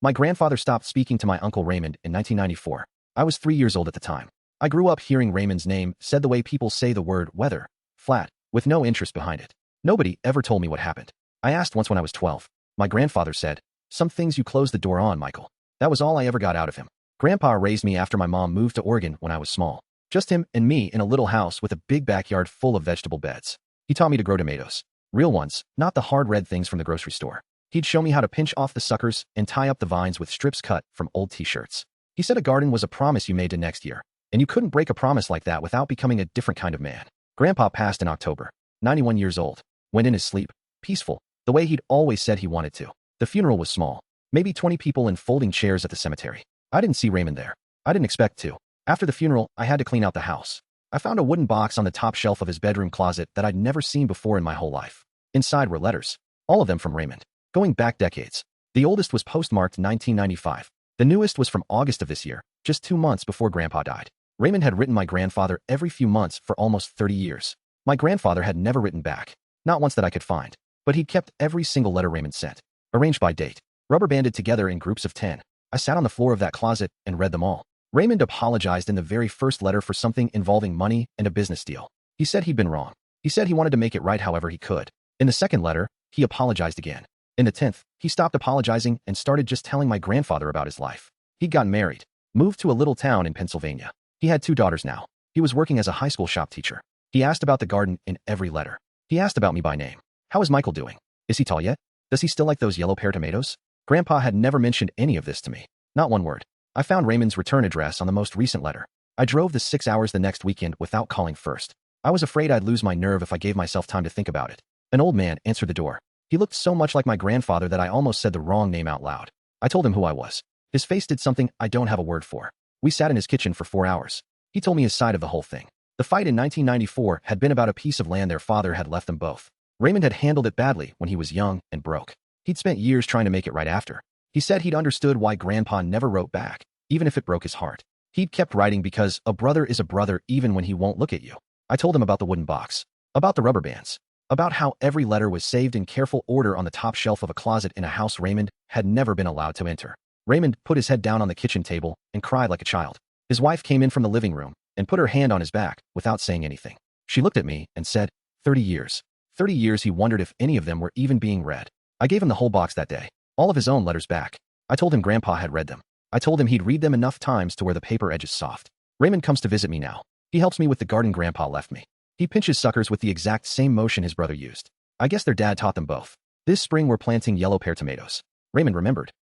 My grandfather stopped speaking to my Uncle Raymond in 1994. I was 3 years old at the time. I grew up hearing Raymond's name said the way people say the word weather, flat, with no interest behind it. Nobody ever told me what happened. I asked once when I was 12. My grandfather said, "Some things you close the door on, Michael." That was all I ever got out of him. Grandpa raised me after my mom moved to Oregon when I was small. Just him and me in a little house with a big backyard full of vegetable beds. He taught me to grow tomatoes. Real ones, not the hard red things from the grocery store. He'd show me how to pinch off the suckers and tie up the vines with strips cut from old t-shirts. He said a garden was a promise you made to next year, and you couldn't break a promise like that without becoming a different kind of man. Grandpa passed in October, 91 years old, went in his sleep, peaceful, the way he'd always said he wanted to. The funeral was small, maybe 20 people in folding chairs at the cemetery. I didn't see Raymond there. I didn't expect to. After the funeral, I had to clean out the house. I found a wooden box on the top shelf of his bedroom closet that I'd never seen before in my whole life. Inside were letters, all of them from Raymond, going back decades. The oldest was postmarked 1995. The newest was from August of this year, just 2 months before Grandpa died. Raymond had written my grandfather every few months for almost 30 years. My grandfather had never written back, not once that I could find, but he'd kept every single letter Raymond sent, arranged by date, rubber banded together in groups of 10. I sat on the floor of that closet and read them all. Raymond apologized in the very first letter for something involving money and a business deal. He said he'd been wrong. He said he wanted to make it right however he could. In the second letter, he apologized again. In the 10th, he stopped apologizing and started just telling my grandfather about his life. He'd gotten married, moved to a little town in Pennsylvania. He had 2 daughters now. He was working as a high school shop teacher. He asked about the garden in every letter. He asked about me by name. How is Michael doing? Is he tall yet? Does he still like those yellow pear tomatoes? Grandpa had never mentioned any of this to me. Not one word. I found Raymond's return address on the most recent letter. I drove the 6 hours the next weekend without calling first. I was afraid I'd lose my nerve if I gave myself time to think about it. An old man answered the door. He looked so much like my grandfather that I almost said the wrong name out loud. I told him who I was. His face did something I don't have a word for. We sat in his kitchen for 4 hours. He told me his side of the whole thing. The fight in 1994 had been about a piece of land their father had left them both. Raymond had handled it badly when he was young and broke. He'd spent years trying to make it right after. He said he'd understood why Grandpa never wrote back, even if it broke his heart. He'd kept writing because a brother is a brother even when he won't look at you. I told him about the wooden box, about the rubber bands, about how every letter was saved in careful order on the top shelf of a closet in a house Raymond had never been allowed to enter. Raymond put his head down on the kitchen table and cried like a child. His wife came in from the living room and put her hand on his back without saying anything. She looked at me and said, 30 years. 30 years he wondered if any of them were even being read. I gave him the whole box that day, all of his own letters back. I told him Grandpa had read them. I told him he'd read them enough times to where the paper edge is soft. Raymond comes to visit me now. He helps me with the garden Grandpa left me. He pinches suckers with the exact same motion his brother used. I guess their dad taught them both. This spring we're planting yellow pear tomatoes. Raymond remembered.